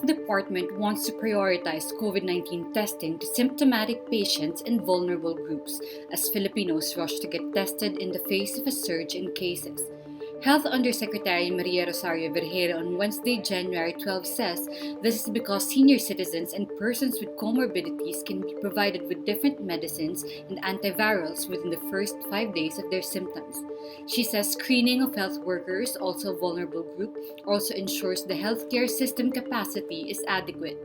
Department wants to prioritize COVID-19 testing to symptomatic patients and vulnerable groups as Filipinos rush to get tested in the face of a surge in cases. Health Undersecretary Maria Rosario Vergera on Wednesday, January 12 says this is because senior citizens and persons with comorbidities can be provided with different medicines and antivirals within the first 5 days of their symptoms. She says screening of health workers, also a vulnerable group, also ensures the healthcare system capacity is adequate.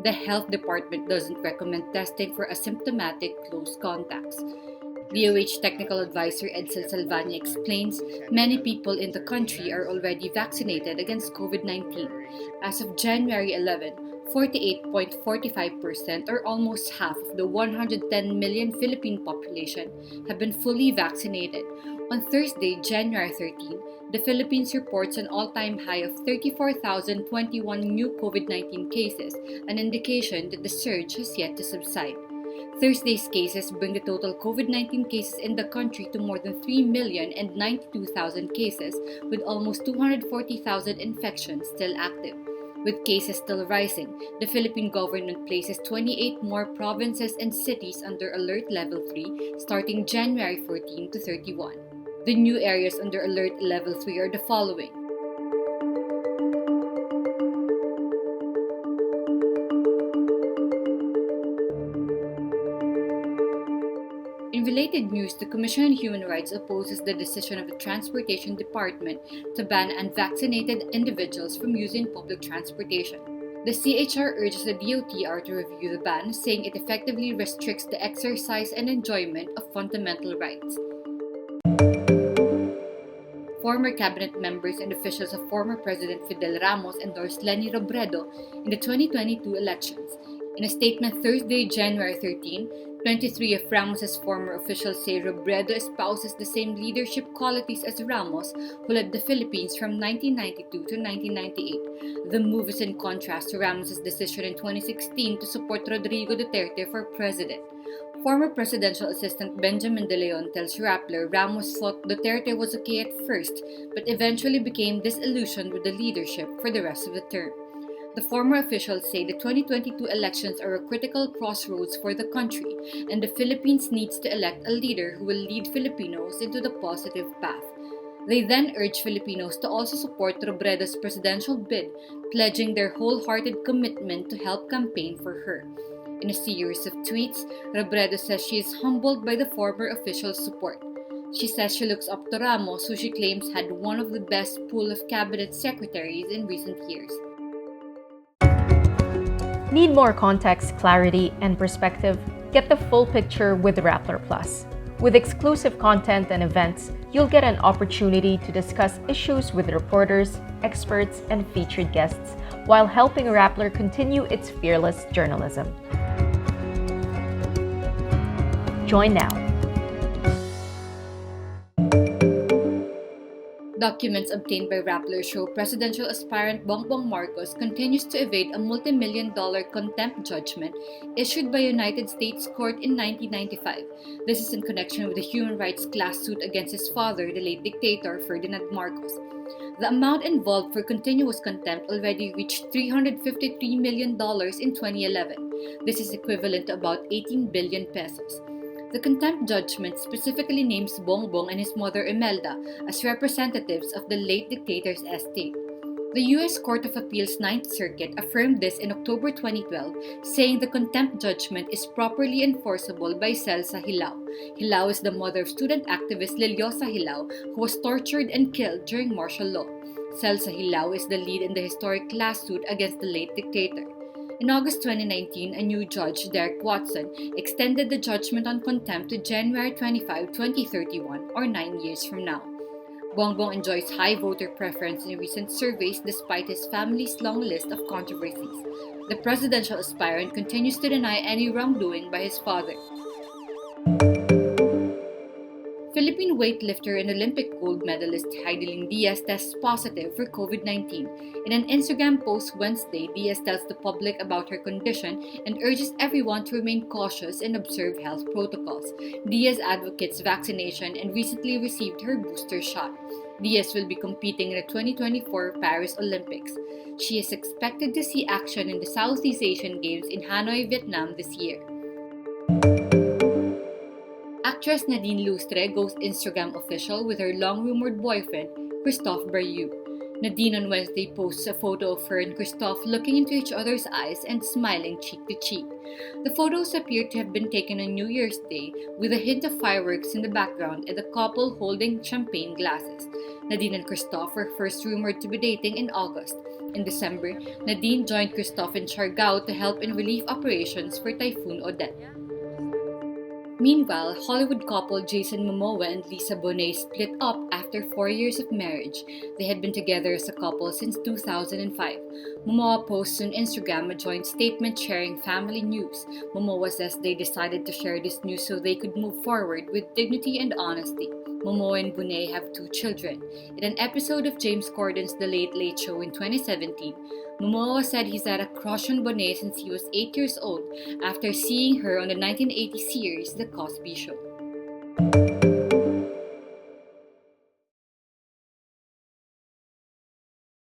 The Health Department doesn't recommend testing for asymptomatic close contacts. DOH Technical Advisor Edsel Salvania explains many people in the country are already vaccinated against COVID-19. As of January 11, 48.45% or almost half of the 110 million Philippine population have been fully vaccinated. On Thursday, January 13, the Philippines reports an all-time high of 34,021 new COVID-19 cases, an indication that the surge has yet to subside. Thursday's cases bring the total COVID-19 cases in the country to more than 3,092,000 cases, with almost 240,000 infections still active. With cases still rising, the Philippine government places 28 more provinces and cities under Alert Level 3 starting January 14 to 31. The new areas under Alert Level 3 are the following: In related news, the Commission on Human Rights opposes the decision of the Transportation Department to ban unvaccinated individuals from using public transportation. The CHR urges the DOTR to review the ban, saying it effectively restricts the exercise and enjoyment of fundamental rights. Former cabinet members and officials of former President Fidel Ramos endorsed Leni Robredo in the 2022 elections. In a statement Thursday, January 13, 23 of Ramos's former officials say Robredo espouses the same leadership qualities as Ramos, who led the Philippines from 1992 to 1998. The move is in contrast to Ramos's decision in 2016 to support Rodrigo Duterte for president. Former presidential assistant Benjamin De Leon tells Rappler Ramos thought Duterte was okay at first, but eventually became disillusioned with the leadership for the rest of the term. The former officials say the 2022 elections are a critical crossroads for the country, and the Philippines needs to elect a leader who will lead Filipinos into the positive path. They then urge Filipinos to also support Robredo's presidential bid, pledging their wholehearted commitment to help campaign for her. In a series of tweets, Robredo says she is humbled by the former official's support. She says she looks up to Ramos, who she claims had one of the best pool of cabinet secretaries in recent years. Need more context, clarity, and perspective? Get the full picture with Rappler Plus. With exclusive content and events, you'll get an opportunity to discuss issues with reporters, experts, and featured guests while helping Rappler continue its fearless journalism. Join now. Documents obtained by Rappler show presidential aspirant Bongbong Marcos continues to evade a multi-million-dollar contempt judgment issued by a United States court in 1995. This is in connection with a human rights class suit against his father, the late dictator Ferdinand Marcos. The amount involved for continuous contempt already reached $353 million in 2011. This is equivalent to about 18 billion pesos. The contempt judgment specifically names Bongbong and his mother Imelda as representatives of the late dictator's estate. The U.S. Court of Appeals 9th Circuit affirmed this in October 2012, saying the contempt judgment is properly enforceable by Celsa Hilao. Hilao is the mother of student activist Leliosa Hilao, who was tortured and killed during martial law. Celsa Hilao is the lead in the historic class suit against the late dictator. In August 2019, a new judge, Derek Watson, extended the judgment on contempt to January 25, 2031, or 9 years from now. Bongbong enjoys high voter preference in recent surveys despite his family's long list of controversies. The presidential aspirant continues to deny any wrongdoing by his father. Philippine weightlifter and Olympic gold medalist Hidilyn Diaz tests positive for COVID-19. In an Instagram post Wednesday, Diaz tells the public about her condition and urges everyone to remain cautious and observe health protocols. Diaz advocates vaccination and recently received her booster shot. Diaz will be competing in the 2024 Paris Olympics. She is expected to see action in the Southeast Asian Games in Hanoi, Vietnam this year. Actress Nadine Lustre goes Instagram official with her long-rumored boyfriend, Christophe Barriou. Nadine on Wednesday posts a photo of her and Christophe looking into each other's eyes and smiling cheek to cheek. The photos appear to have been taken on New Year's Day with a hint of fireworks in the background and the couple holding champagne glasses. Nadine and Christophe were first rumored to be dating in August. In December, Nadine joined Christophe in Siargao to help in relief operations for Typhoon Odette. Meanwhile, Hollywood couple Jason Momoa and Lisa Bonet split up after 4 years of marriage. They had been together as a couple since 2005. Momoa posts on Instagram a joint statement sharing family news. Momoa says they decided to share this news so they could move forward with dignity and honesty. Momoa and Bonet have 2 children. In an episode of James Corden's The Late Late Show in 2017, Momoa said he's had a crush on Bonet since he was 8 years old after seeing her on the 1980 series The Cosby Show.